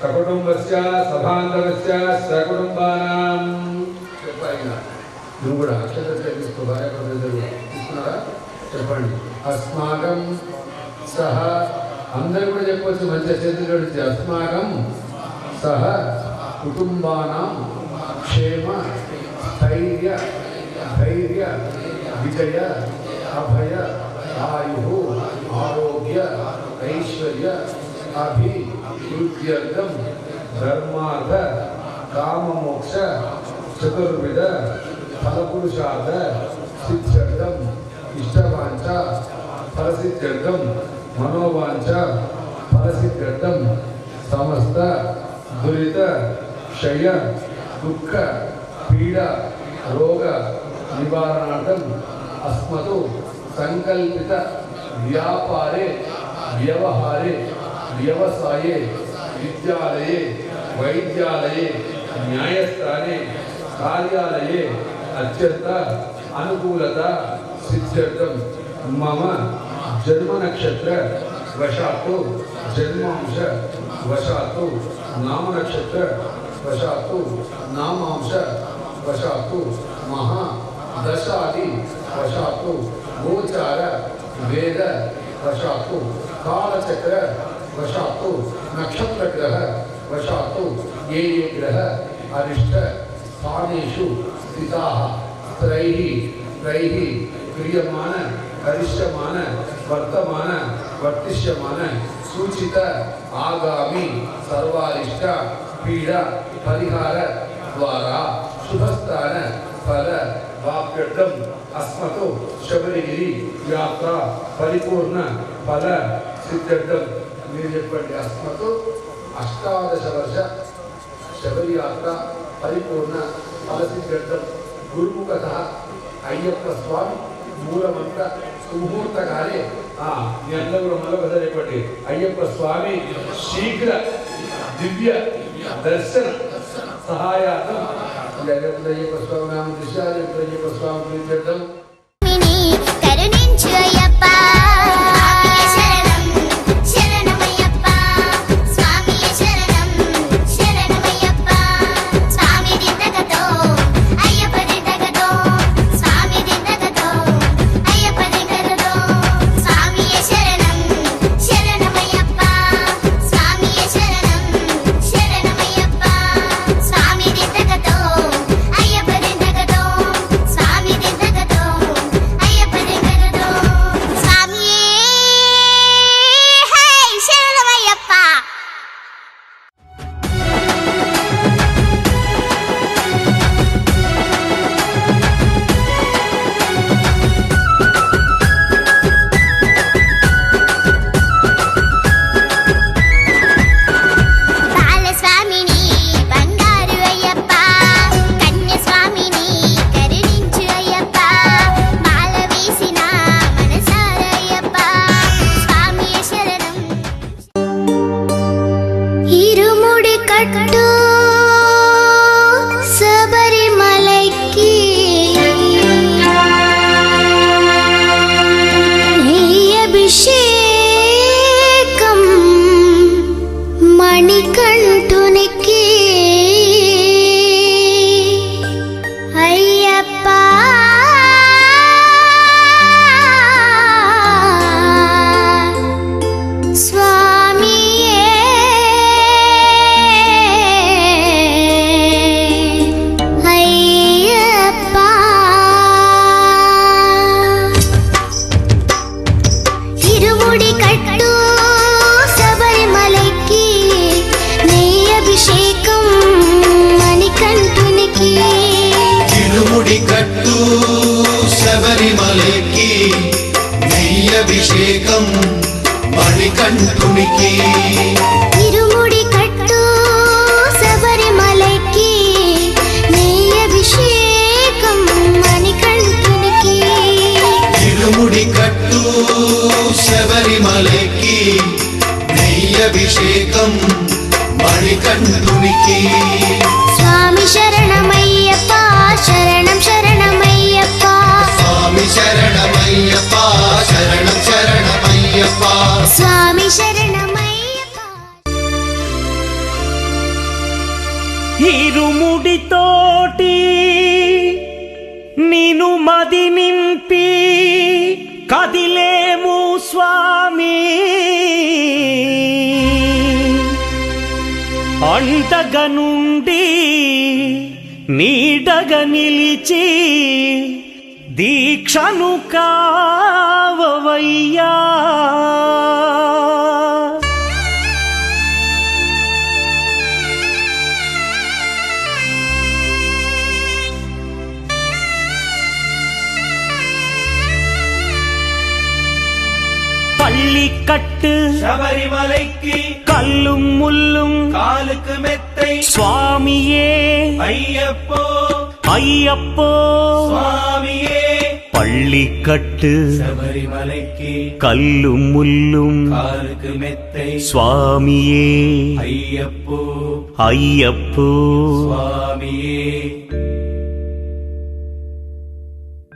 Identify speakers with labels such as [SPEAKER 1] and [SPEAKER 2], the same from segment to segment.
[SPEAKER 1] సకుటుంబస్య సభాంతరస్య సకుటుంబానాం చెప్పాలి. నువ్వు కూడా అక్షర తీసుకున్నారా? చెప్పండి. అస్మాకం సహ అందరూ కూడా చెప్పవచ్చు. మంచిగా చేతిలో అస్మాకం సహ కుటుంబానాం క్షేమ స్థైర్య ధైర్య విజయ అభయ ఆయు ఆరోగ్య ఐశ్వర్య అభివృద్ధ్యర్థం ధర్మార్థ కామమోక్ష చతుర్విధ ఫలపురుషార్థ సిద్ధ్యర్థం ఇష్టవాంఛ ఫల फलसिद्ध्यर्थं मनोवांछ फलसिद्ध्यर्थं समस्त दुरित क्षय दुःख पीड़ा रोग निवारणार्थं अस्मतो संकल्पित व्यापारे व्यवहारे व्यवसाये विद्यालये वैद्यालये न्यायस्थाने कार्यालये अत्यंत अनुकूलता सिद्ध्यर्थं मम जन्म नक्षत्र वशातो जन्मांश वशातो नाम नक्षत्र वशातो नामांश वशातो महा दशादि वशातो गोचार वेद वशातो कालचक्र वशातो नक्षत्र ग्रह वशातो ये ग्रह अरिष्ट स्थानेषु स्थिताः त्रैः क्रियमान अरिष्यमान वर्तमान वर्तिष्यमान सूचित आगामी सर्वारिष्ट पीड़ा परिहार द्वारा शुभस्थान फल वाप्यर्थम अस्मतो शबरिगिरी यात्रा परिपूर्ण फल सिद्ध्यर्थम अस्मतो 18 वर्ष शबरी यात्रा परिपूर्ण फल सिद्ध्यर्थम गुरुमुखतः अय्यप्प स्वामी मूलमंत्र मुहूर्त काले अय्यप्प स्वामी शीघ्र दिव्य दर्शन सहायार्थं अय्यप्प स्वामी नाम दिशाले अय्यप्प स्वामी तीर्थम
[SPEAKER 2] करुणिंचु अय्यप्प
[SPEAKER 3] అభిషేకం మణికంఠునికి
[SPEAKER 2] ఇరుముడి కట్టు శబరిమలకి నెయ్యి అభిషేకం మణికంఠునికి
[SPEAKER 3] ఇరుముడి కట్టు శబరిమలకి నెయ్యి అభిషేకం మణికంఠునికి
[SPEAKER 2] స్వామి శరణమయ్యప్ప శరణం శరణమయ్యప్ప
[SPEAKER 3] స్వామి శరణమయ్యప్ప శరణం శరణమయ్యప్ప
[SPEAKER 2] స్వామి శరణమయ్యప్ప
[SPEAKER 4] ఇరుముడితోటి నిను మది నింపి కదిలేము స్వామి అండగా నుండి నీడగా నిలిచి దీక్షను కావవయ్యా பள்ளிக்கட்டு
[SPEAKER 5] சபரிமலைக்கு
[SPEAKER 4] கல்லும் முள்ளும்
[SPEAKER 5] காலுக்கு மெத்தை
[SPEAKER 4] சுவாமியே
[SPEAKER 5] ஐயப்போ
[SPEAKER 4] ஐயப்போ
[SPEAKER 5] சுவாமியே
[SPEAKER 4] பள்ளிக்கட்டு
[SPEAKER 5] சபரிமலைக்கு
[SPEAKER 4] கல்லும் முள்ளும்
[SPEAKER 5] காலுக்கு மெத்தை
[SPEAKER 4] சுவாமியே
[SPEAKER 5] ஐயப்போ
[SPEAKER 4] ஐயப்போ
[SPEAKER 5] சுவாமியே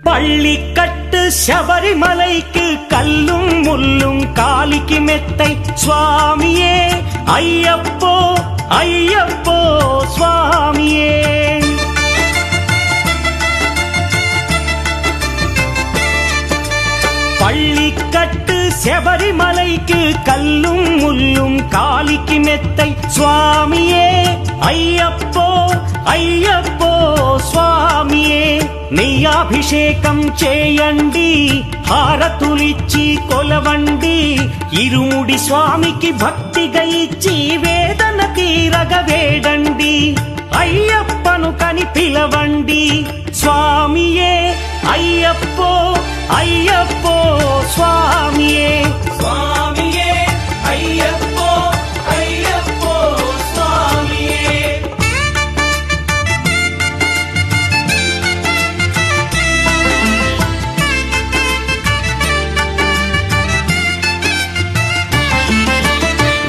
[SPEAKER 4] பள்ளிக்கட்டு சபரிமலைக்கு கல்லும் முள்ளும் காலிக்கு மெத்தை சுவாமியே ஐயப்போ ஐயப்போ சுவாமியே பள்ளிக்கட்டு சபரிமலைக்கு கல்லும் முள்ளும் காலிக்கு மெத்தை சுவாமியே ஐயப்போ ஐயப்போ స్వామియే నెయ్యాభిషేకం చేయండి హారతులిచ్చి కొలవండి ఇరుముడి స్వామికి భక్తిగా ఇచ్చి వేదన తీరగ వేడండి అయ్యప్పను కని పిలవండి స్వామియే అయ్యప్పో అయ్యప్పో స్వామియే
[SPEAKER 5] స్వామియే అయ్యప్పో అయ్యప్పో స్వామియే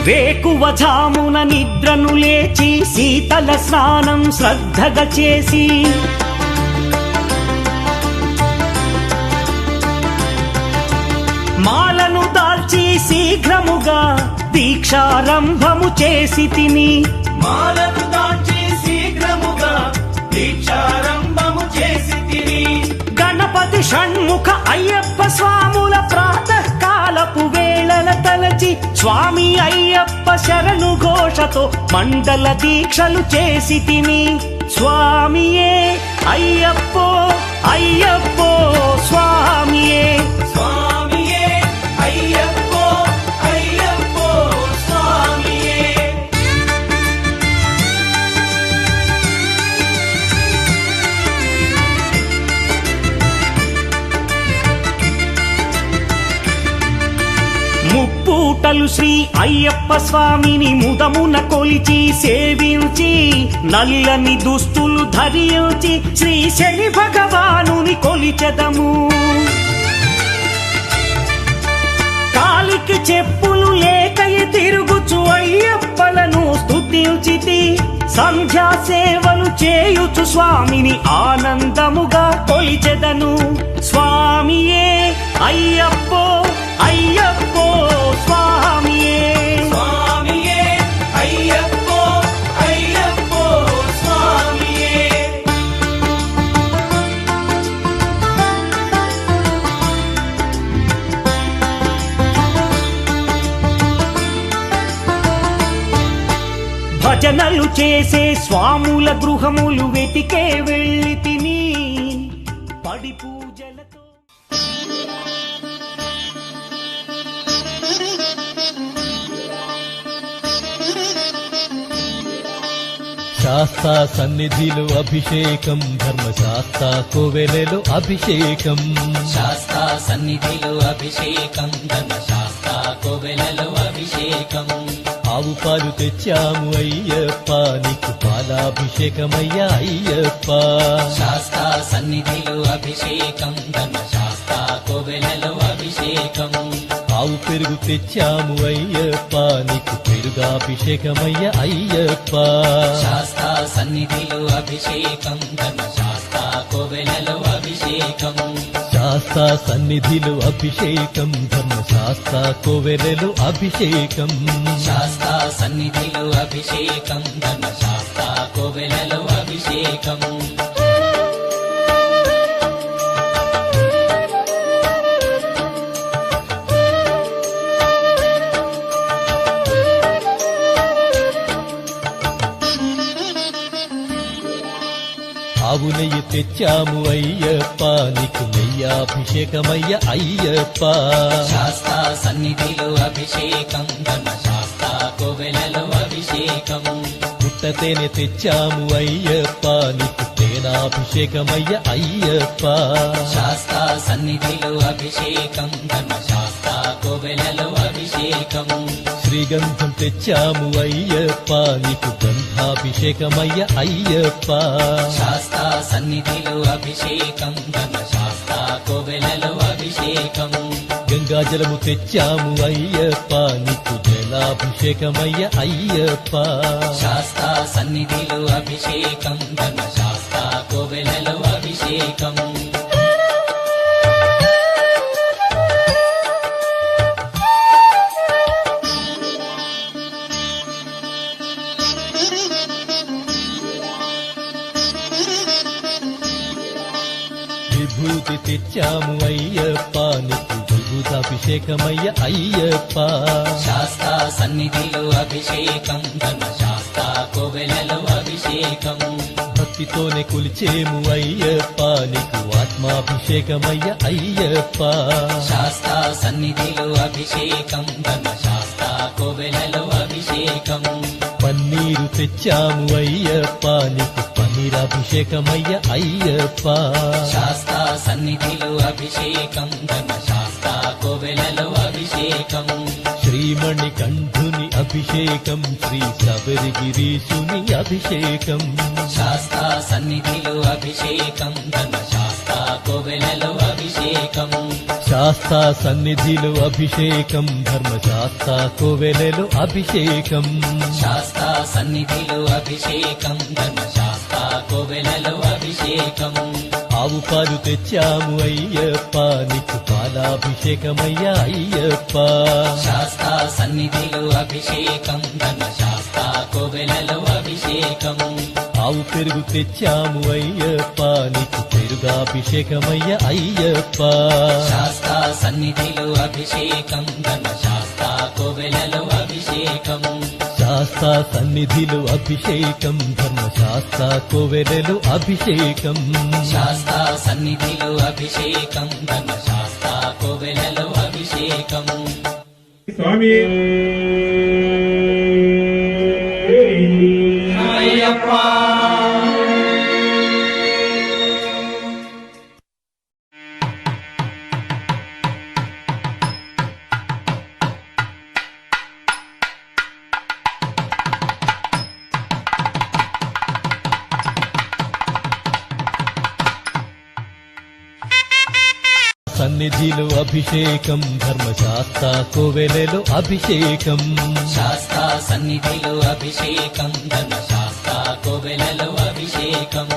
[SPEAKER 5] వేకువజామున నిద్రను లేచి శీతల స్నానం శ్రద్ధగా చేసి మాలను దాల్చి శీఘ్రముగా దీక్షారంభము చేసి తిని మాలను దాల్చి శీఘ్రముగా దీక్షారంభము చేసి తిని గణపతి షణ్ముఖ అయ్యప్ప స్వాముల ప్రాతకాలపు వేళల తలచి స్వామి అయ్యప్ప శరణు ఘోషతో మండల దీక్షలు చేసి తిని స్వామియే అయ్యప్పో అయ్యప్పో స్వామియే స్వామియే అయ్యప్పో అయ్యప్పో స్వామియే ముప్పూటలు శ్రీ అయ్యప్ప స్వామిని ముదమున కొలిచి సేవించి నల్లని దుస్తులు ధరించి శ్రీ శని భగవానుని కొలిచెదము కాలికి చెప్పులు లేకయి తిరుగుచు అయ్యప్పలను స్తుతించితి సంధ్యా సేవలు చేయుచు స్వామిని ఆనందముగా కొలిచెదను స్వామియే అయ్యప్పో అయ్యప్పో స్వామియే స్వామియే అయ్యప్పో అయ్యప్పో స్వామియే భజనలు చేసే స్వాముల గృహములు వెతికే వెళ్ళి తిని పడి పూజలతో
[SPEAKER 6] శాస్తా సన్నిధిలో అభిషేకం ధర్మశాస్త్ర కోవెలలో అభిషేకం
[SPEAKER 7] శాస్తా సన్నిధిలో అభిషేకం ధర్మశాస్త్ర కోవెలలో అభిషేకం
[SPEAKER 6] ఆవు పాలు తెచ్చాము అయ్యప్ప నీకు పాలాభిషేకమయ్యా అయ్యప్ప
[SPEAKER 7] శాస్తా సన్నిధిలో అభిషేకం ధర్మశాస్త్ర కోవెలలో అభిషేకం
[SPEAKER 6] ఆవు పెరుగు తెచ్చాము అయ్యప్ప నీకు పెరుగాభిషేకమయ్యా అయ్యప్ప
[SPEAKER 7] శాస్తా సన్నిధిలో అభిషేకం ధర్మశాస్త్ర కోవెలలో అభిషేకం
[SPEAKER 6] శాస్తా సన్నిధిలో అభిషేకం ధర్మశాస్త్ర కోవెలలో అభిషేకం
[SPEAKER 7] శాస్తా సన్నిధిలో అభిషేకం ధర్మశాస్త్ర కోవెలలో అభిషేకం
[SPEAKER 6] ఆవు నెయ్యి తెచ్చాము అయ్యప్ప నీకు నెయ్యాభిషేకమయ్య అయ్యప్ప
[SPEAKER 7] శాస్తా సన్నిధిలో అభిషేకం ధర్మశాస్త్ర కోవెలలో అభిషేకం
[SPEAKER 6] పుట్టతేనె తెచ్చాము అయ్యప్ప నీకు తేనాభిషేకమయ్య అయ్యప్ప
[SPEAKER 7] శాస్తా సన్నిధిలో అభిషేకం ధర్మశాస్త్ర కోవెలలో అభిషేకం
[SPEAKER 6] శ్రీగంధం తెచ్చాము అయ్యప్ప నీకు గంధాభిషేకమయ్య అయ్యప్ప
[SPEAKER 7] శాస్తా సన్నిధిలో అభిషేకం ధర్మశాస్త్ర కోవెలలో అభిషేకం
[SPEAKER 6] గంగాజలము తెచ్చాము అయ్యప్ప నీకు జలాభిషేకమయ్య అయ్యప్ప
[SPEAKER 7] శాస్తా సన్నిధిలో అభిషేకం ధర్మశాస్త్ర కోవెలలో అభిషేకం
[SPEAKER 6] విభూతి తెచ్చాము అయ్యప్ప నీకు విభూతాభిషేకమయ్య అయ్యప్ప
[SPEAKER 7] శాస్తా సన్నిధిలో అభిషేకం ధర్మశాస్త్ర కోవెలలో అభిషేకం
[SPEAKER 6] భక్తితోనే కొలిచేము అయ్యప్ప నీకు ఆత్మాభిషేకమయ్య అయ్యప్ప
[SPEAKER 7] శాస్తా సన్నిధిలో అభిషేకం ధర్మశాస్త్ర కోవెలలో అభిషేకం
[SPEAKER 6] పన్నీరు తెచ్చాము అయ్యప్ప నీకు పన్నీరాభిషేకమయ్య అయ్యప్ప
[SPEAKER 7] శాస్తా సన్నిధిలో అభిషేకం ధర్మశాస్త్ర కోవెలలో అభిషేకం
[SPEAKER 6] శ్రీమణి కంఠుని అభిషేకం శ్రీ శబరిగిరీశుని అభిషేకం
[SPEAKER 7] శాస్తా సన్నిధిలో అభిషేకం ధర్మశాస్త్ర కోవెలలో అభిషేకం
[SPEAKER 6] శాస్తా సన్నిధిలో అభిషేకం ధర్మశాస్త్ర కోవెలలో అభిషేకం
[SPEAKER 7] శాస్తా సన్నిధిలో అభిషేకం ధర్మశాస్త్ర కోవెలలో అభిషేకం
[SPEAKER 6] ఆవు పాలు తెచ్చాము అయ్యప్ప నీకు పాలాభిషేకమయ్య అయ్యప్ప
[SPEAKER 7] శాస్తా సన్నిధిలో అభిషేకం ధర్మశాస్త్ర కోవెలలో అభిషేకం
[SPEAKER 6] ఆవు పెరుగు తెచ్చాము అయ్యప్ప నీకు పెరుగాభిషేకమయ్య అయ్యప్ప
[SPEAKER 7] శాస్తా సన్నిధిలో అభిషేకం ధర్మశాస్త్ర కోవెలలో అభిషేకం
[SPEAKER 6] శాస్తా సన్నిధిలో అభిషేకం ధర్మశాస్త్ర కోవెలలో అభిషేకం
[SPEAKER 7] శాస్తా సన్నిధిలో అభిషేకం ధర్మశాస్త్ర కోవెలలో అభిషేకం
[SPEAKER 8] స్వామి అయ్యప్ప
[SPEAKER 6] సన్నిధిలో అభిషేకం ధర్మశాస్త్ర కోవెలలో అభిషేకం
[SPEAKER 7] శాస్తా సన్నిధిలో అభిషేకం ధర్మశాస్త్ర కోవెలలో అభిషేకం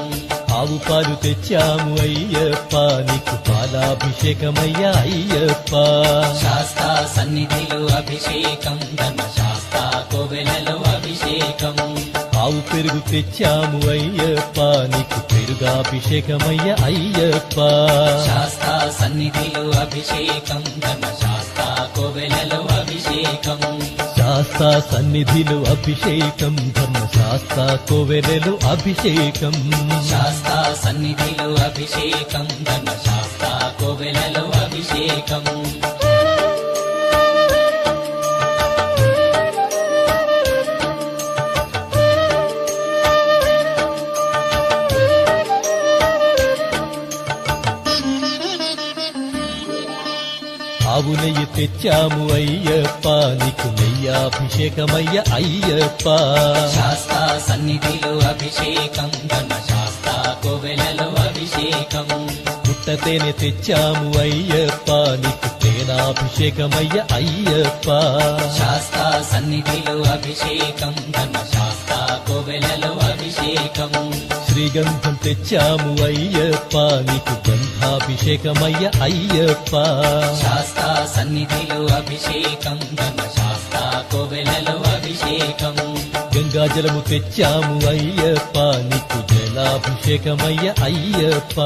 [SPEAKER 6] ఆవు పాలు తెచ్చాము అయ్యప్ప నీకు పాలాభిషేకమయ్య అయ్యప్ప
[SPEAKER 7] శాస్తా సన్నిధిలో అభిషేకం ధర్మశాస్త్ర కోవెలలో అభిషేకం
[SPEAKER 6] ఆవు పెరుగు తెచ్చాము అయ్యప్ప నీకు పెరుగాభిషేకమయ్య అయ్యప్ప
[SPEAKER 7] శాస్తా సన్నిధిలో అభిషేకం ధర్మశాస్త్ర కోవెలలో అభిషేకం
[SPEAKER 6] శాస్తా సన్నిధిలో అభిషేకం ధర్మశాస్త్ర కోవెలలో అభిషేకం
[SPEAKER 7] శాస్తా సన్నిధిలో అభిషేకం ధర్మశాస్త్ర కోవెలలో అభిషేకం
[SPEAKER 6] ఆవు నెయ్యి తెచ్చాము అయ్యప్ప నీకు నెయ్యాభిషేకమయ్య అయ్యప్ప
[SPEAKER 7] శాస్తా సన్నిధిలో అభిషేకం ధర్మశాస్త్ర కోవెలలో అభిషేకం
[SPEAKER 6] పుట్టతేనె తెచ్చాము అయ్యప్ప నీకు తేనాభిషేకమయ్య అయ్యప్ప
[SPEAKER 7] శాస్తా సన్నిధిలో అభిషేకం ధర్మశాస్త్ర కోవెలలో అభిషేకం
[SPEAKER 6] శ్రీగంధం తెచ్చాము అయ్యప్ప నీకు గంధాభిషేకమయ్య అయ్యప్ప
[SPEAKER 7] శాస్తా సన్నిధిలో అభిషేకం ధర్మశాస్త్ర కోవెలలో అభిషేకం
[SPEAKER 6] గంగాజలము తెచ్చాము అయ్యప్ప నీకు జలాభిషేకమయ్య అయ్యప్ప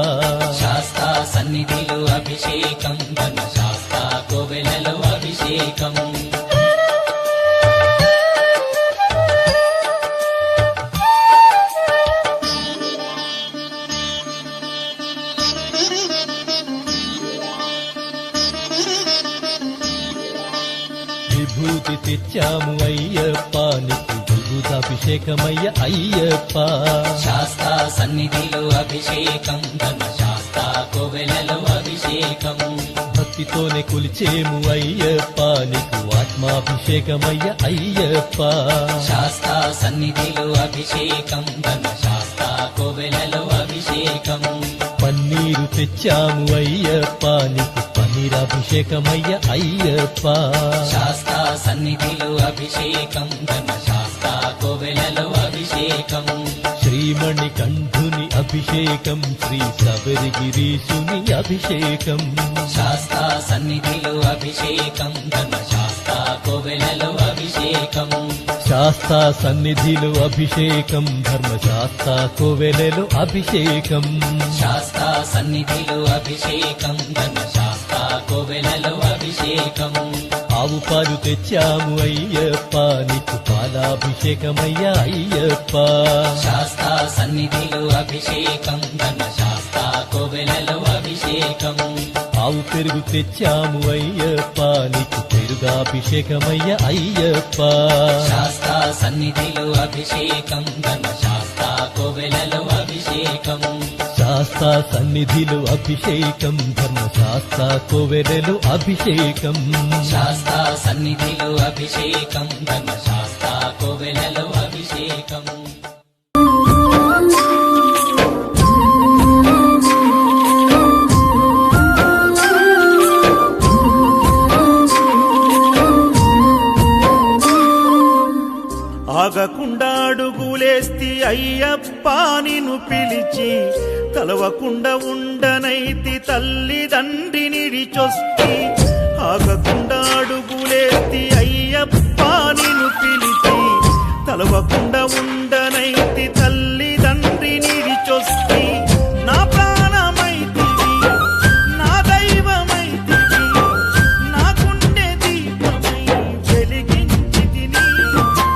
[SPEAKER 7] శాస్తా సన్నిధిలో అభిషేకం ధర్మశాస్త్ర కోవెలలో అభిషేకం
[SPEAKER 6] విభూతి తెచ్చాము అయ్యప్ప నీకు విభూతాభిషేకమయ్య అయ్యప్ప
[SPEAKER 7] శాస్తా సన్నిధిలో అభిషేకం ధర్మశాస్త్ర కోవెలలో అభిషేకం
[SPEAKER 6] భక్తితోనే కొలిచేము అయ్యప్ప నీకు ఆత్మాభిషేకమయ్య అయ్యప్ప
[SPEAKER 7] శాస్తా సన్నిధిలో అభిషేకం ధర్మశాస్త్ర కోవెలలో అభిషేకం
[SPEAKER 6] పన్నీరు తెచ్చాము అయ్యప్ప నీకు పన్నీరాభిషేకమయ్య అయ్యప్ప
[SPEAKER 7] శాస్తా సన్నిధిలో అభిషేకం ధర్మశాస్త్ర కోవెలలో అభిషేకం
[SPEAKER 6] శ్రీమణి కంఠుని అభిషేకం శ్రీ శబరిగిరీశుని అభిషేకం
[SPEAKER 7] శాస్తా సన్నిధిలో అభిషేకం ధర్మశాస్త్ర కోవెలలో అభిషేకం
[SPEAKER 6] శాస్తా సన్నిధిలో అభిషేకం ధర్మశాస్త్ర కోవెలలో అభిషేకం
[SPEAKER 7] శాస్తా సన్నిధిలో అభిషేకం ధర్మశాస్త్ర కోవెలలో అభిషేకం
[SPEAKER 6] ఆవు పాలు తెచ్చాము అయ్యప్ప నీకు పాలాభిషేకమయ్య అయ్యప్ప
[SPEAKER 7] శాస్తా సన్నిధిలో అభిషేకం ధర్మశాస్త్ర కోవెలలో అభిషేకం
[SPEAKER 6] ఆవు పెరుగు తెచ్చాము అయ్యప్ప నీకు పెరుగాభిషేకమయ్య అయ్యప్ప
[SPEAKER 7] శాస్తా సన్నిధిలో అభిషేకం ధర్మశాస్త్ర కోవెలలో అభిషేకం
[SPEAKER 6] శాస్తా సన్నిధిలో అభిషేకం ధర్మశాస్త్ర కోవెలలో అభిషేకం
[SPEAKER 7] శాస్తా సన్నిధిలో అభిషేకం ధర్మశాస్త్ర కోవెలలో అభిషేకం
[SPEAKER 5] ఆగకుండా అడుగులేస్తి అయ్యప్ప నిన్ను పిలిచి తలవకుండా ఉండనైతి తల్లిదండ్రిని నిడిచొస్తి ఆగకుండా అడుగులేస్తి అయ్యప్ప నిన్ను పిలిచి తలవకుండా ఉండనైతి తల్లిదండ్రిని నిడిచొస్తి నా ప్రాణమైతివి నా దైవమైతివి నా గుండె దీపమై వెలిగించి తిని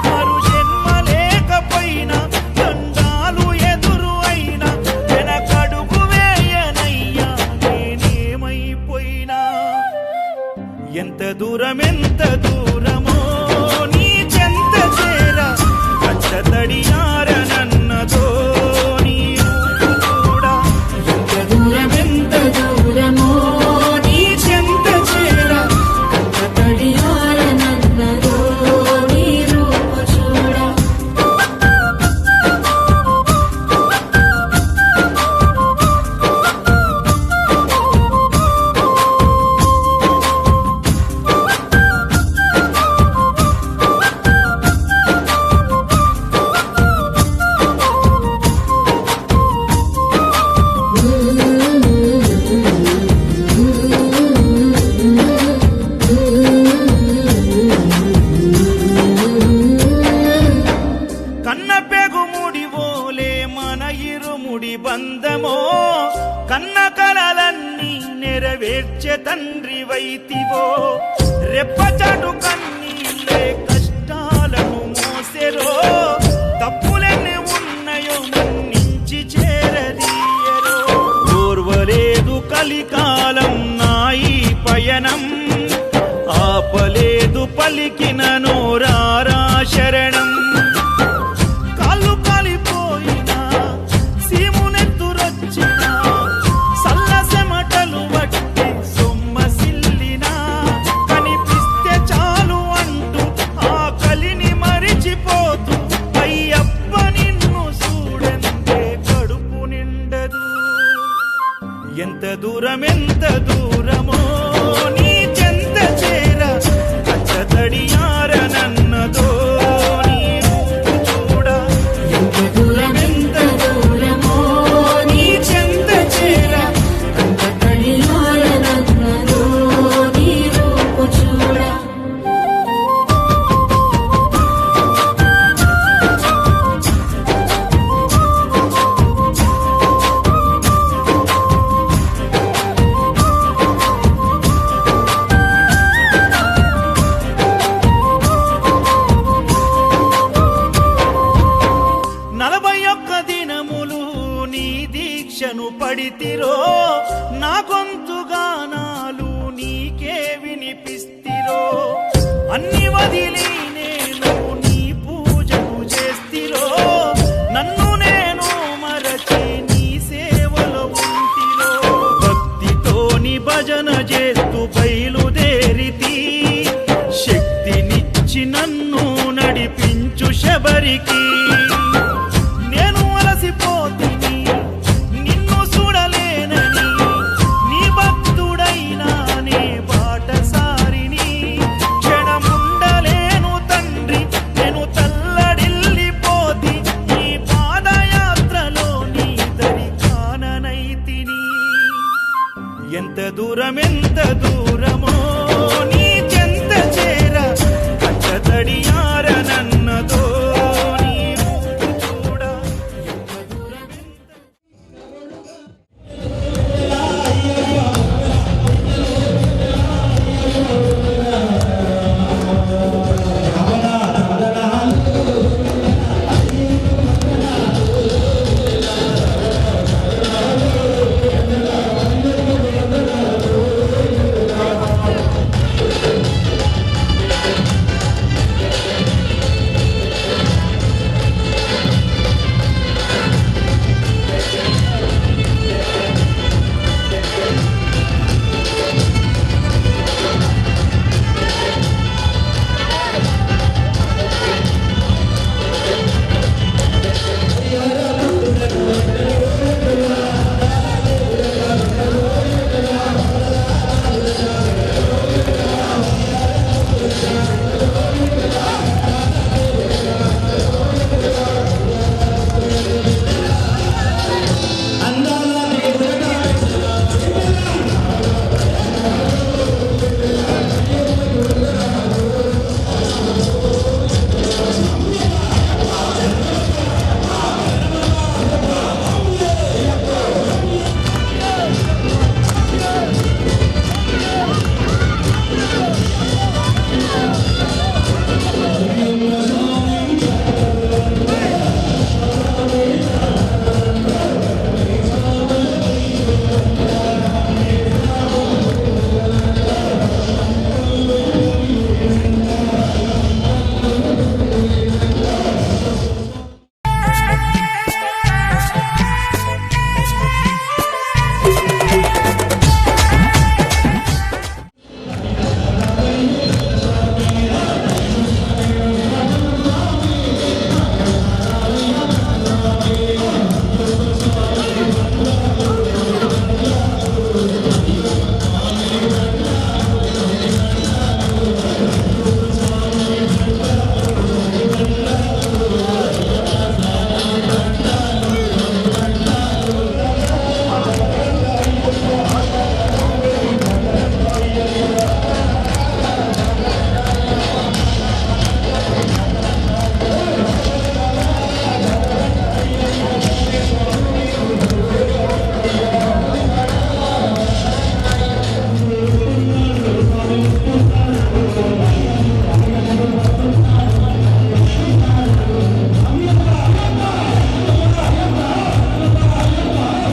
[SPEAKER 5] మరు జన్మ లేకపోయినా దండాలు ఎదురు అయినా వెనకడుగు వేయనయ్యా నేనేమైపోయినా ఎంత దూరమో నీ చెంత చేరా కంట తడియారనన్నదో నీ రూపు కూడా ఎంత దూరమో నీ చెంత చేరా కంట తడియారనన్నదో నీ రూపు చూడా కన్న పెగుముడి ఓలే మన ఇరుముడి బంధమో కన్న కలలన్నీ నెరవేర్చే తండ్రి వైతివో రెప్పచాటు కన్నీళ్ళే కష్టాలను మోసెరో తప్పులెన్ని ఉన్నాయో మన్నించి చేరదీయరో ఓర్వలేదు కలికాలం నాయి పయనం ఆపలేదు పలికిన నోరారా శరణం కాళ్ళు కాలిపోయినా సీమునెత్తురొచ్చినా సల్లసెమటలు వట్టి సొమ్మసిల్లినా కనిపిస్తే శబరికి నేను అలసిపోతిని నిన్ను చూడలేనని నీ భక్తుడైనా నే బాటసారిని క్షణముండలేను తండ్రి నేను తల్లడిల్లిపోతి ఈ పాదయాత్రలో నీ దరి కాననైతిని ఎంత దూరమో నీ చెంత చేర కంట తడియార నన్నదో నీ రూపు చూడ ఎంత దూరమెంత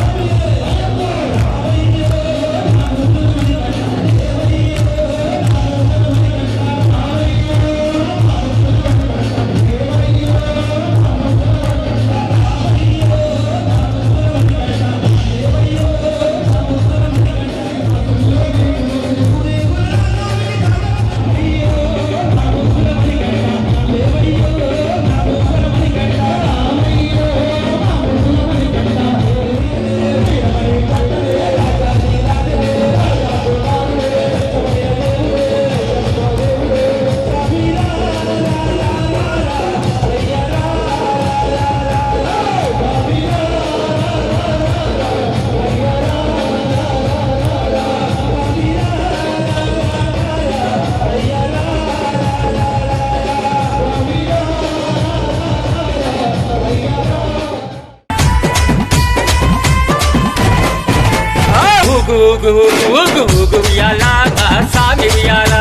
[SPEAKER 9] ఊగు ఊగు ఊగు ఉయ్యాల మా సామి ఉయ్యాల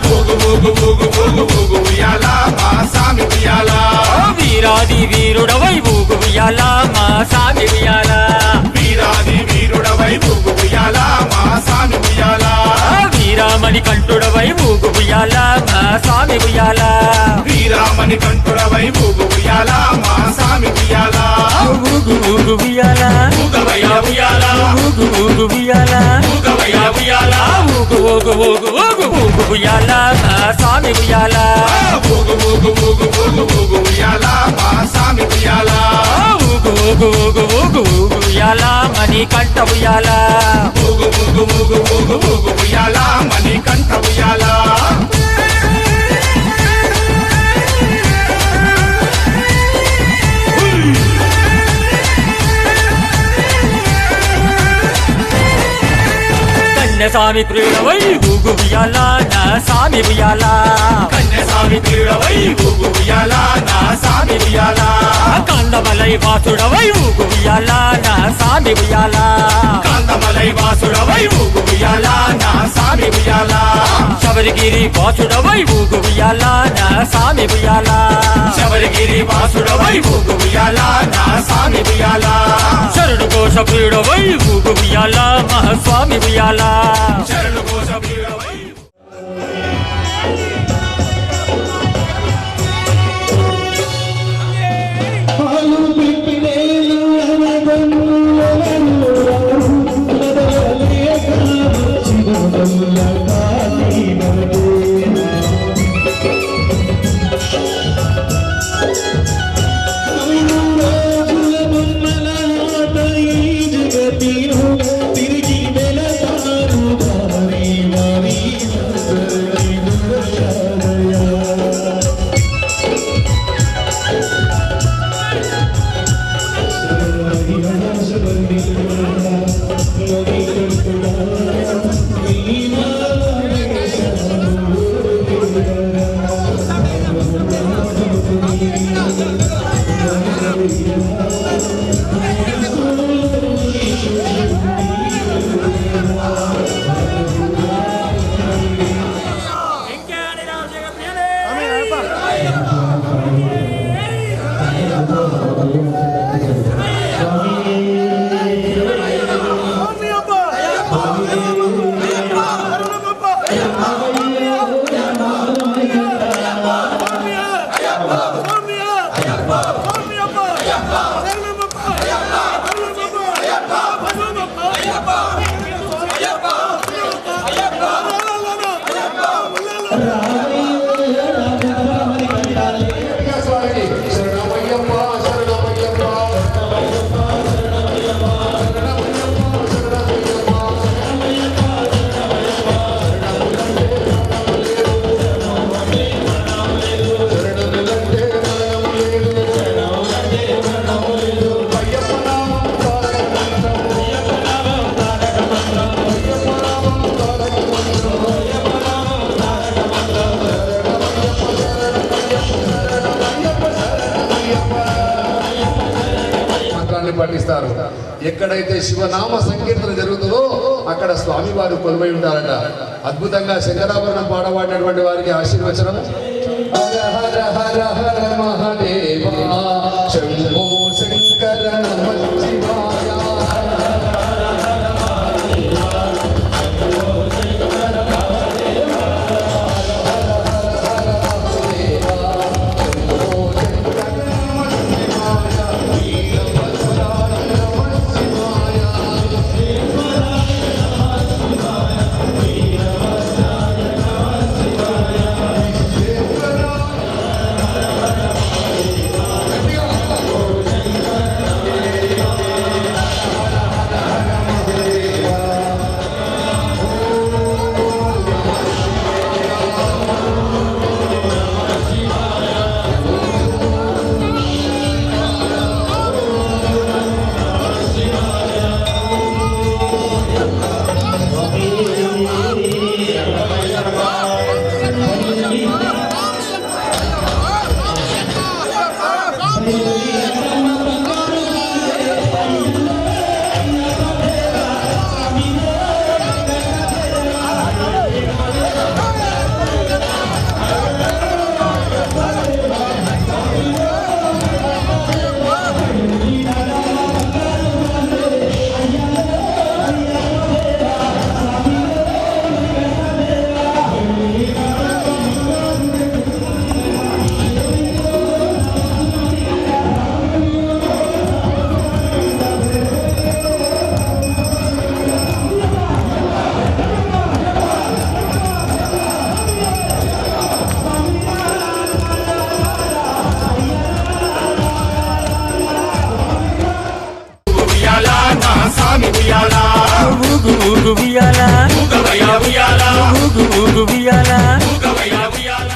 [SPEAKER 10] ఊగు ఊగు ఊగు ఊగు ఊగు ఉయ్యాల మా సామి ఉయ్యాల
[SPEAKER 9] వీరాది వీరుడవై ఊగు ఉయ్యాల మా సామి ఉయ్యాల
[SPEAKER 10] వీరాది వీరుడవై ఊగు ఉయ్యాల మా సామి ఉయ్యాల
[SPEAKER 9] వీరామణి కంఠుడవై ఊగు ఉయ్యాల మా సామి ఉయ్యాల
[SPEAKER 10] వీరామణి కంఠుడవై ఊగు ఉయ్యాల మా సామి ఉయ్యాల
[SPEAKER 9] ఊగు ఊగు ఉయ్యాల
[SPEAKER 10] ఊగవయ్య ఉయ్యాల
[SPEAKER 9] ఊగు ఊగు ఉయ్యాల
[SPEAKER 10] ఊగవయ్య ఉయ్యాల
[SPEAKER 9] ఊగు ఊగు ఊగు ఊగు ఊగు ఉయ్యాల మా స్వామి ఉయ్యాల
[SPEAKER 10] ఊగు ఊగు ఊగు ఊగు ఊగు ఉయ్యాల మా స్వామి ఉయ్యాల
[SPEAKER 9] ఊగు ఊగు ఊగు ఊగు ఊగు ఉయ్యాల మణికంఠ ఉయ్యాల
[SPEAKER 10] ఊగు ఊగు ఊగు ఊగు ఊగు ఉయ్యాల మణికంఠ ఉయ్యాల
[SPEAKER 9] కన్యస్వామి ప్రియుడవై ఊగు ఉయ్యాల నా స్వామి ఉయ్యాల
[SPEAKER 10] కన్యస్వామి ప్రియుడవై ఊగు ఉయ్యాల నా స్వామి ఉయ్యాల
[SPEAKER 9] కందమలై వాసుడవై ఊగు ఉయ్యాల నా స్వామి ఉయ్యాల
[SPEAKER 10] కాంతమలై వాసుడవై ఊగు ఉయ్యాల నా స్వామి ఉయ్యాల
[SPEAKER 9] శబరిగిరి వాసుడవై ఊగు ఉయ్యాల నా స్వామి ఉయ్యాల
[SPEAKER 10] శబరిగిరి వాసుడవై ఊగు ఉయ్యాల నా స్వామి ఉయ్యాల
[SPEAKER 9] శరణు కోశ ప్రియుడవై ఊగు ఉయ్యాల మహాస్వామి ఉయ్యాల
[SPEAKER 10] శరణు కోశ ప్రియుడవై
[SPEAKER 1] పఠిస్తారు. ఎక్కడైతే శివనామ సంకీర్తన జరుగుతుందో అక్కడ స్వామివారు కొలువై ఉంటారట. అద్భుతంగా శంకరాభరణం పాడబడినటువంటి వారికి ఆశీర్వచనం. హర హర హర హర మహాదేవ శంభో శంకర నమః శివాయ.
[SPEAKER 10] ఉయ్యాల
[SPEAKER 9] ఊగు ఊగు ఉయ్యాల
[SPEAKER 10] ఊగవయ్య ఉయ్యాల
[SPEAKER 9] ఊగు ఊగు ఉయ్యాల
[SPEAKER 10] ఊగవయ్య ఉయ్యాల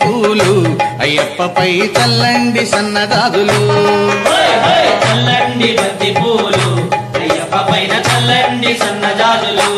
[SPEAKER 3] పూలు అయ్యప్పపై చల్లండి సన్నదాదులు
[SPEAKER 7] చల్లండి బంతి పూలు అయ్యప్ప పైన చల్లండి సన్నజాజులు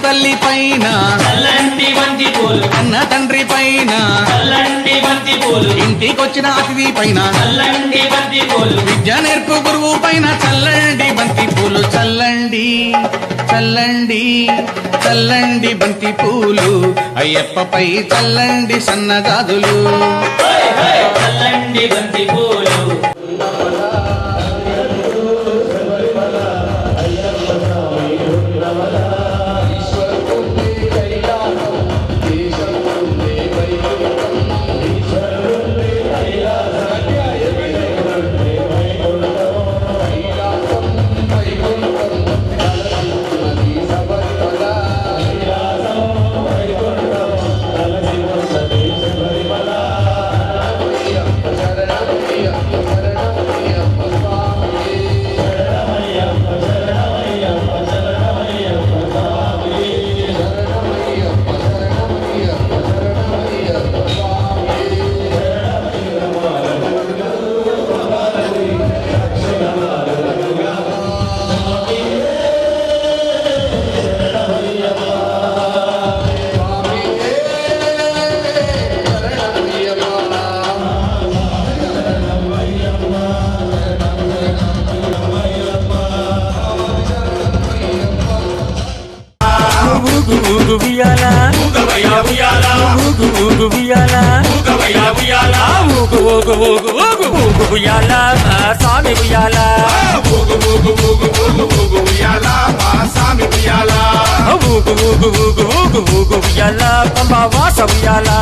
[SPEAKER 3] తల్లి పైన
[SPEAKER 7] చల్లండి బంతి పూలు
[SPEAKER 3] అన్న తండ్రి పైన
[SPEAKER 7] చల్లండి బంతి పూలు
[SPEAKER 3] ఇంటికొచ్చిన అతిథి పైన
[SPEAKER 7] చల్లండి బంతి పూలు
[SPEAKER 3] విద్య నేర్పు గురువు పైన చల్లండి బంతి పూలు చల్లండి చల్లండి చల్లండి బంతి పూలు అయ్యప్పపై చల్లండి సన్నదాదులు
[SPEAKER 7] చల్లండి బంతి పూలు
[SPEAKER 9] స్వామి ఉయ్యాలా ఊగు ఊగు ఊగు ఊగు ఉయ్యాలా పంబావాస ఉయ్యాలా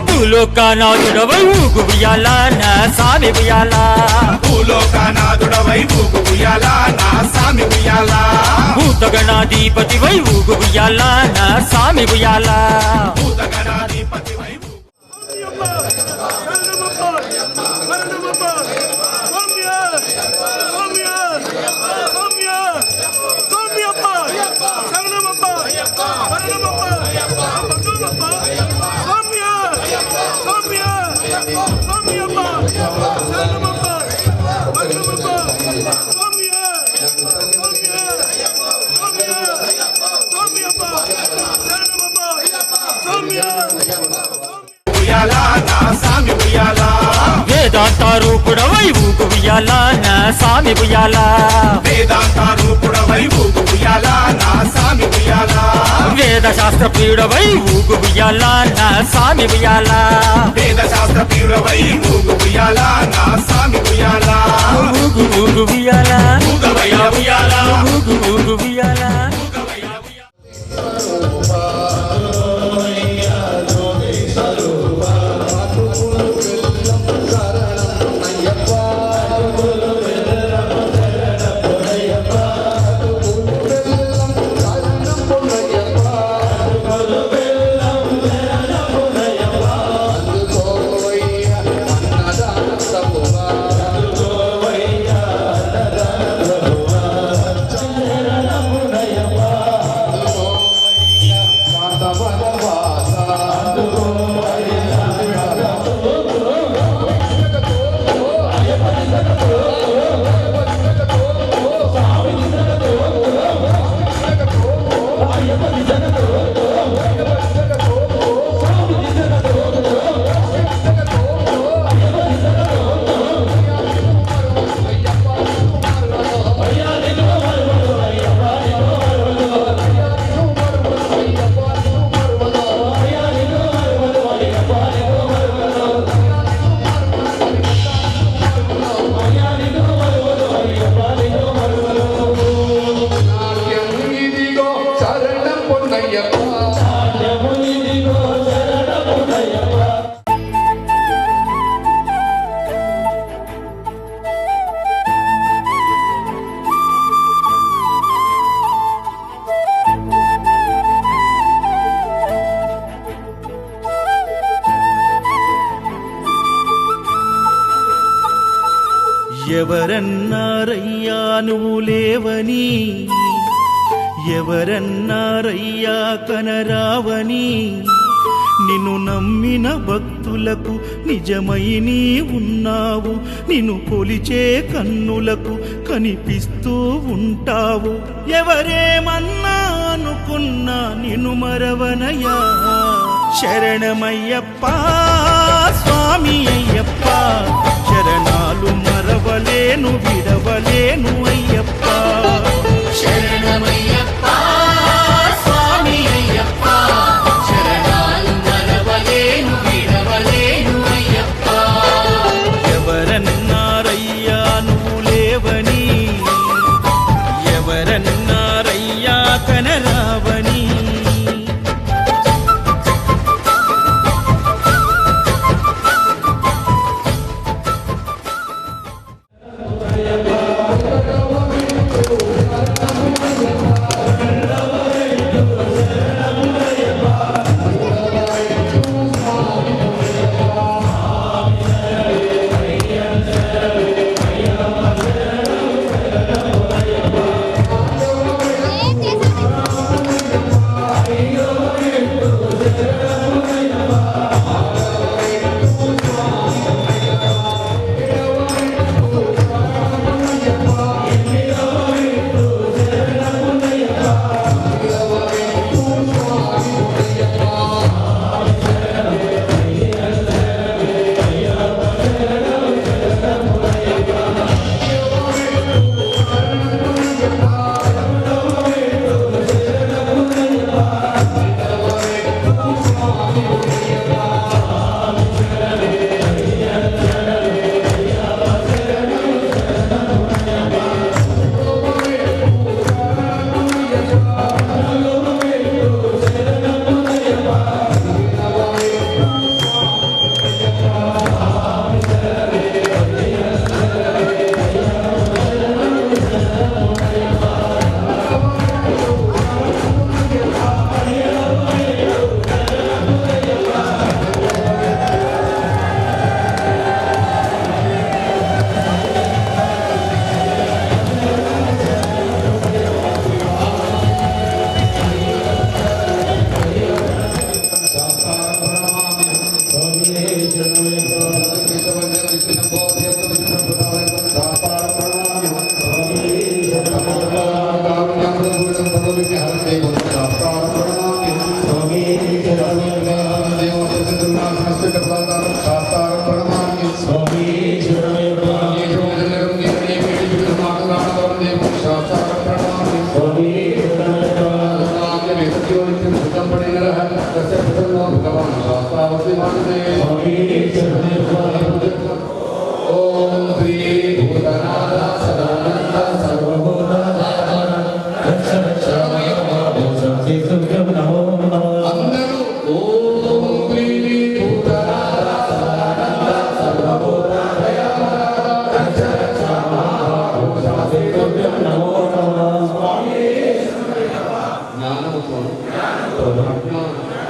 [SPEAKER 9] భూలోకనాథుడవై ఊగు ఉయ్యాల నా స్వామి ఉయ్యాల
[SPEAKER 10] భూలోకనాథుడవై ఊగు ఉయ్యాల నా స్వామి ఉయ్యాల
[SPEAKER 9] భూతగణాధిపతివై ఊగు ఉయ్యాల నా స్వామి ఉయ్యాల
[SPEAKER 10] భూతగణాధిపతివై ఉయ్యాల నా స్వామి ఉయ్యాల
[SPEAKER 9] వేదాంత రూపుడవై ఊగు ఉయ్యాల నా స్వామి ఉయ్యాల
[SPEAKER 10] వేదాంత రూపుడవై ఊగు ఉయ్యాల నా స్వామి ఉయ్యాల
[SPEAKER 9] వేద శాస్త్ర ప్రియుడవై ఊగు ఉయ్యాల నా స్వామి ఉయ్యాల
[SPEAKER 10] వేద శాస్త్ర ప్రియుడవై ఊగు ఉయ్యాల నా స్వామి ఉయ్యాల
[SPEAKER 9] ఊగు ఊగు ఉయ్యాల
[SPEAKER 10] ఊగవయ్య ఉయ్యాల
[SPEAKER 9] ఊగు ఊగు ఉయ్యాల
[SPEAKER 5] ఎవరన్నారయ్యా నువ్వు లేవని, ఎవరన్నారయ్యా కనరావని, నిన్ను నమ్మిన భక్తులకు నిజమై నీ ఉన్నావు, నిన్ను కొలిచే కన్నులకు కనిపిస్తూ ఉంటావు. ఎవరేమన్నా అనుకున్నా నిన్ను మరవనయ్యా. శరణమయ్యప్ప స్వామి అయ్యప్ప, శరణాలు మరవలేను విడవలేను అయ్యప్ప. శరణమయ్యప్ప స్వామి అయ్యప్ప, శరణాలు మరవలేను విడవలేను అయ్యప్ప. ఎవరన్నారయ్యా నువ్వు లేవని, ఎవరన్నారయ్యా కనరావని.
[SPEAKER 1] ప్రసాదాలు శాస్త్రాలు ప్రణమామి స్వామి శాస్త్రాలు ప్రణమామి స్వామి సిద్ధం పడిన భగవాన్ శాస్త్రావతి మానదే ఓం శ్రీ భూతనాథ సదానంద సర్వభూత అందరూ ఓం శ్రీ భూతనాథ సదానంద సర్వభూత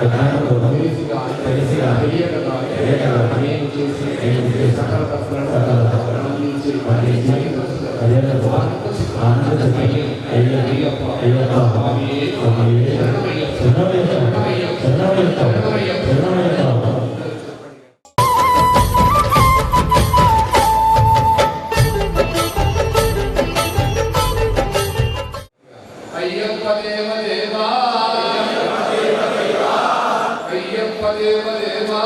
[SPEAKER 1] జ్ఞానముతో తెలిసిగా నేను చేసి సకల అందించి అయ్యప్ప దేవ దేవా అయ్యప్ప దేవ దేవా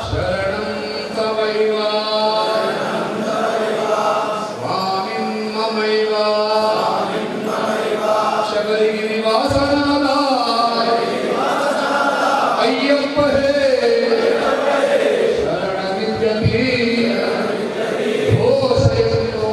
[SPEAKER 1] శరణం తవైవా స్వామిం మమైవా శబరిగిరివాసనాథా అయ్యప్ప హే శరణమిత్యమి ఘోషయంతో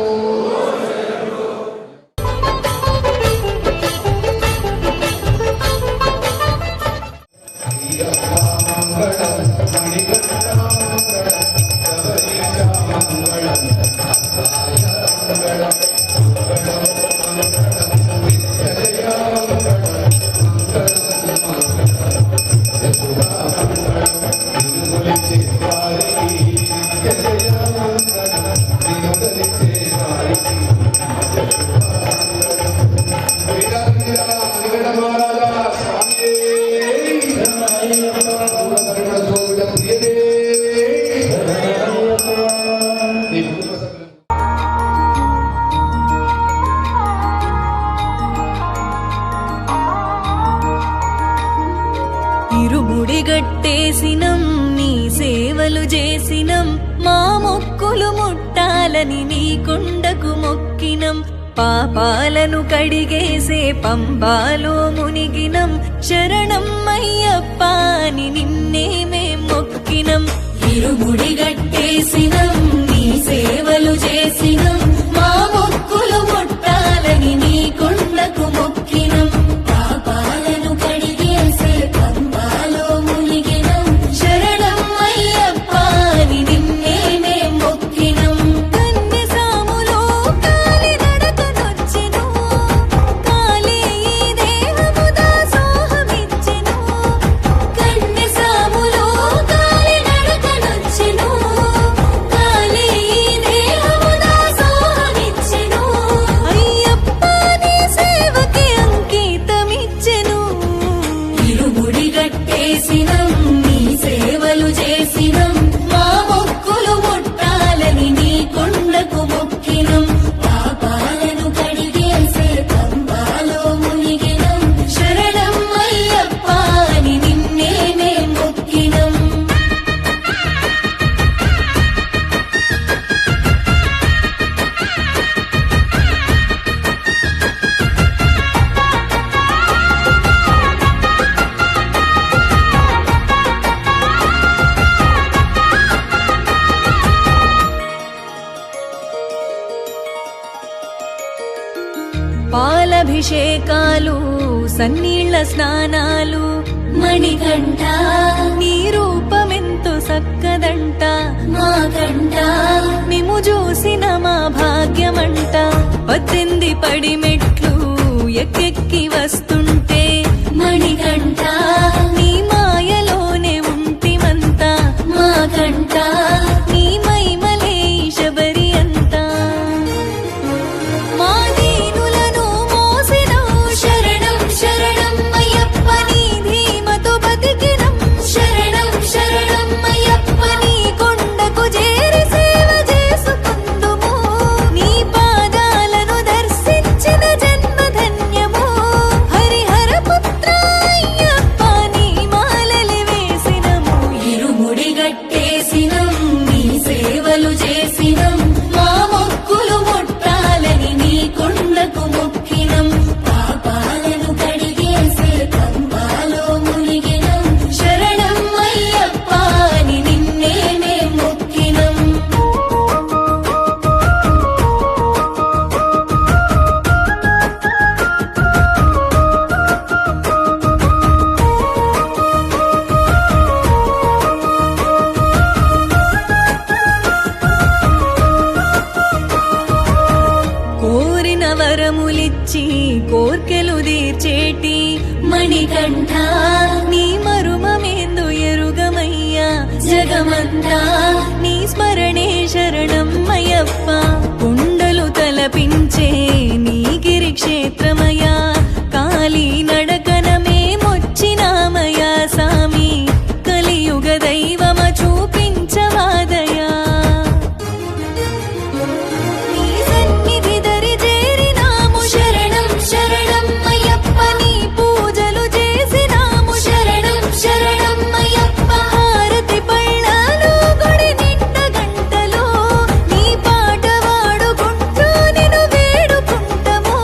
[SPEAKER 11] ఇరుముడి గట్టేసినం నీ సేవలు చేసినం మా మొక్కులు ముట్టాలని నీ కొండకు మొక్కినం పాపాలను కడిగేసే పంబాలో మునిగినం శరణం అయ్యప్ప అని నిన్నే మేం మొక్కినం ఇరుముడి గట్టేసినం నీ సేవలు చేసినం మా మొక్కులు ముట్టాలని నీ కొండకు మొక్కినం పాపాలను కడిగేసే పంబాలో మునిగినం శరణం అయ్యప్ప అని నిన్నే మేం మొక్కినం కన్య సాములో కాలి నడకనొచ్చెను కాలే ఈ దేహము దాసోహమిచ్చెను కన్య సాములో కాలి నడకనొచ్చెను కాలే ఈ దేహము దాసోహమిచ్చెను అయ్యప్ప నీ సేవకి అంకితమిచ్చెను ఇరుముడి గట్టేసినం నీ సేవలు చేసినం మా మొక్కులు ముట్టాలని నీ కొండకు మొక్కినం పాపాలను కడిగేసే పంబాలో మునిగినం శరణం అయ్యప్ప అని నిన్నే మేం మొక్కినం పాలభిషేకాలు సన్నీళ్ల స్నానాలు మణికంఠ నీ రూపమెంతో సక్కదంట మా కంట మేము చూసిన మా భాగ్యమంట 18 పడి మెట్లు ఎక్కెక్కి వస్తుంటే మణికంఠ నీ మాయలోనే ఉంటిమంతా మా కంట నీ మైమలే శబరి అంతా మా దీనులను మోసినవు శరణం శరణం అయ్యప్ప నీ ధీమతో బతికినం శరణం శరణం అయ్యప్ప నీ కొండకు చేరి సేవ చేసుకుందుము నీ పాదాలను దర్శించిన జన్మ జీవనమంతా నీ స్మరణే శరణమయ్యప్ప కుండలు తలపించే నీ గిరి క్షేత్రమయా కాలి నడకన మేమొచ్చినామయా సామి కలియుగ దైవమ చూపించవాదయా నీ సన్నిధి దరి చేరినాము శరణం శరణం అయ్యప్ప నీ పూజలు చేసినాము శరణం శరణం అయ్యప్ప హారతి పళ్ళాలు గుడి నిండ గంటలో నీ పాట వాడుకుంటూ నిన్ను వేడుకుంటాము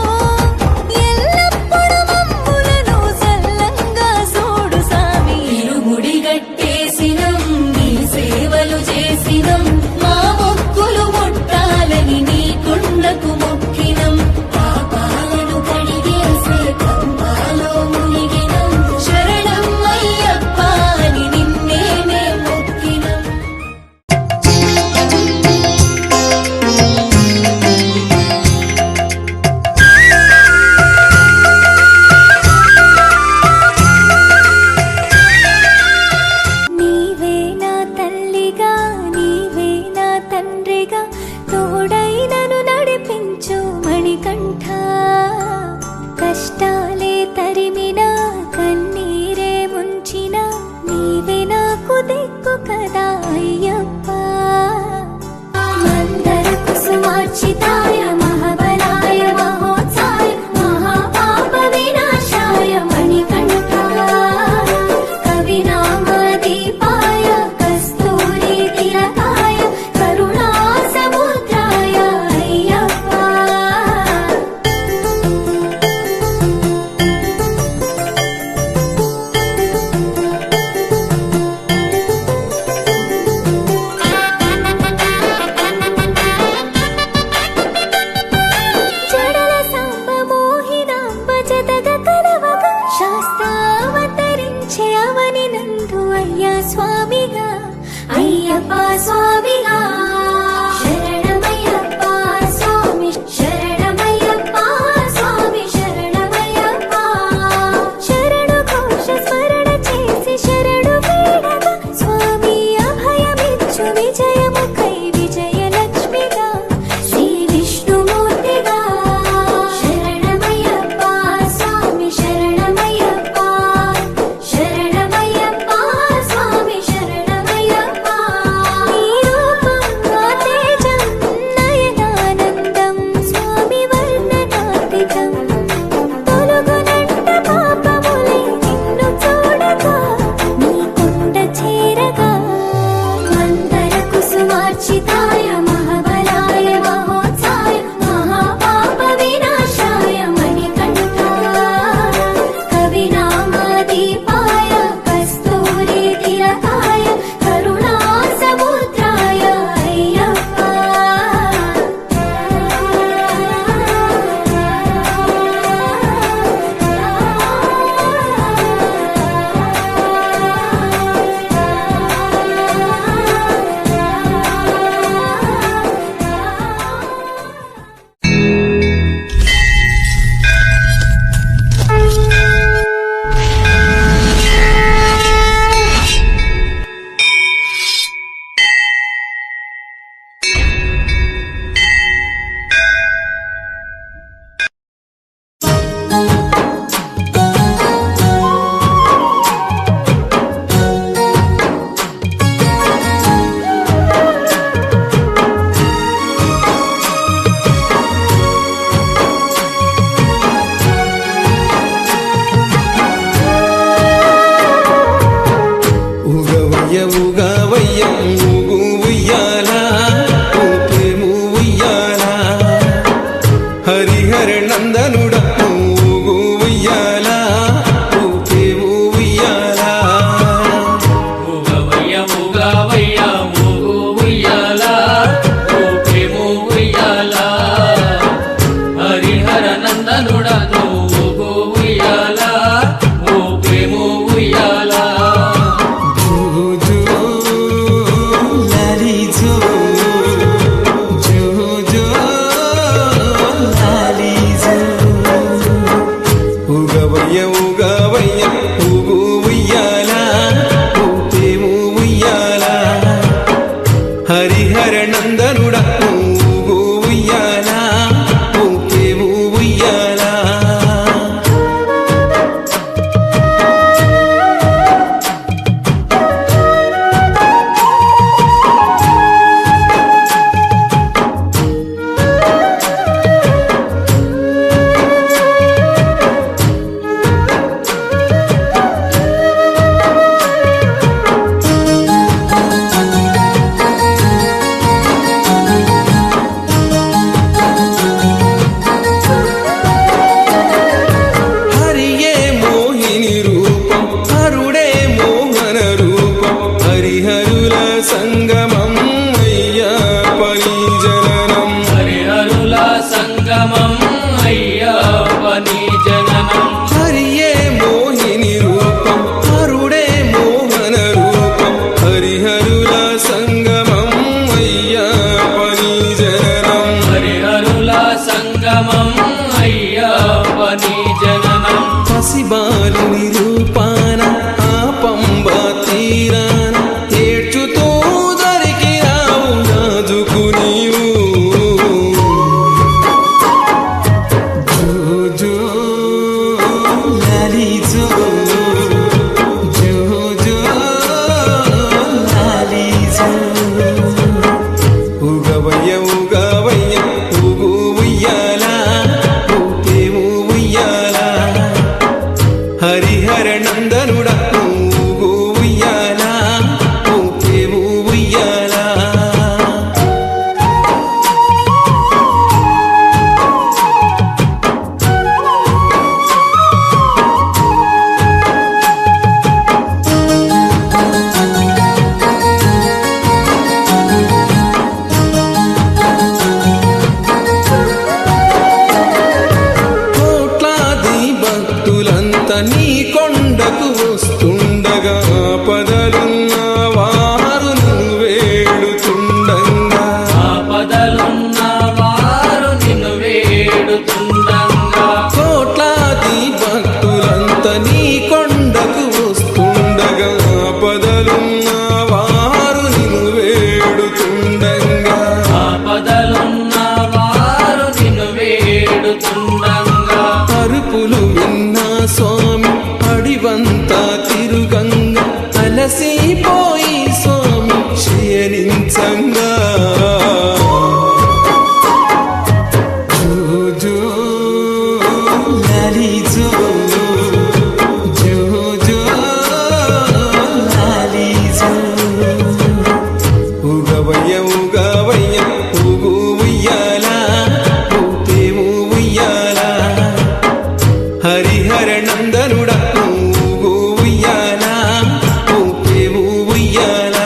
[SPEAKER 11] ఎల్లప్పుడు మమ్ములను సల్లంగా చూడు సామి ఇరుముడి గట్టేసినం నీ సేవలు చేసినం మా మొక్కులు ముట్టాలని నీ కొండకు మొక్కినం పాపాలను కడిగేసే గంగాలో మునిగినం శరణం అయ్యప్ప అని నిన్నే మేం మొక్కినం నీవే నా తల్లిగా నీవే నా తండ్రిగా తోడైనను నడిపించు మణికంఠ కష్టాలే తరిమినా కన్నీరే ముంచిన నీవే నాకు దిక్కు కదా అయ్యప్ప మందర కుసుమార్చితాయ మహాబలాయ మహోత్సాయ మహాపాప వినాశాయ మణికంఠ కవినామదీపాయ కస్తూరి తిలకాయ కరుణా సముద్రాయ అయ్యప్ప జడల సాంబ మోహినాంబ జతగ కలవగ శాస్త్రావతరించే అవని నందు అయ్యా స్వామిగా అయ్యప్ప స్వామిగా శరణమయ్యప్ప స్వామి శరణమయ్యప్ప స్వామి శరణమయ్యప్ప శరణు ఘోష స్మరణ చేసి శరణు వేడగా స్వామి అభయమిచ్చు విజయముఖై విజయలక్ష్మిగా శ్రీ విష్ణుమూర్తిగా శరణమయ్యప్ప స్వామి శరణమయ్యప్ప శరణమయ్యప్ప స్వామి శరణమయ్యప్ప నీ రూపం నా తేజం నయనానందం స్వామి వర్ణనాతీతం తొలగునంట పాపములే నిన్ను చూడగా నీ కొండ చేరగా మందర కుసుమార్చితాయ మహాబలాయ మహోత్సాయ మహాపాప వినాశాయ మణికంఠ కవినామదీపాయ కస్తూరి తిలకాయ కరుణా సముద్రాయ అయ్యప్ప
[SPEAKER 5] ఉగవయ్య ఉగవయ్య ఊగు ఉయ్యాల ఊపేము ఉయ్యాల హరిహర నందనుడ ఊగు ఉయ్యాల ఊపేము ఉయ్యాల
[SPEAKER 7] ఊగవయ్య ఊగవయ్య ఊగు ఉయ్యాల ఊపేము ఉయ్యాల హరిహర నందనుడ ఊగు ఉయ్యాల ఊపేము ఉయ్యాల
[SPEAKER 5] జూ జూ వారు నిన్ను వేడుతుండంగా
[SPEAKER 7] ఆపదలున్న వారు నిన్ను వేడుతుండంగా
[SPEAKER 5] అరుపులు విన్నా స్వామి అడివంతా తిరుగంగా అలసిపోయి స్వామి శయనించంగా జో లాలి జో జో జో లాలి జో ఉగవయ్య ఉగవయ్య ఊగు ఉయ్యాల ఊపేవు ఉయ్యాల హరిహర నందనుడ ఊగు ఉయ్యాల ఊపేవు ఉయ్యాల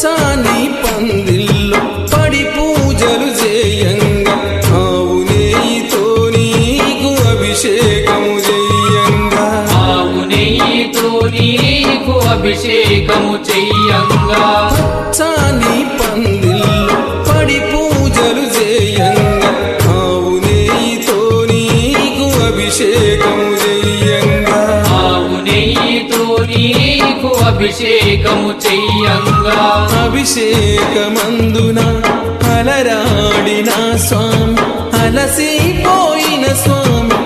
[SPEAKER 5] చాని పందిల్లో పడి పూజలు చేయంగా ఆవు నెయ్యితో నీకు అభిషేకము చేయంగా
[SPEAKER 7] ఆవు నెయ్యితో నీకు అభిషేకము చెయ్యంగా
[SPEAKER 5] చాని పందిల్లో పడి పూజలు చేయంగా ఆవు నెయ్యితో నీకు అభిషేకము చేయంగా
[SPEAKER 7] ఆవు నెయ్యితో నీకు అభిషేకము చెయ్యంగా
[SPEAKER 5] అభిషేకమందున అలరాడిన స్వామి అలసిపోయిన స్వామి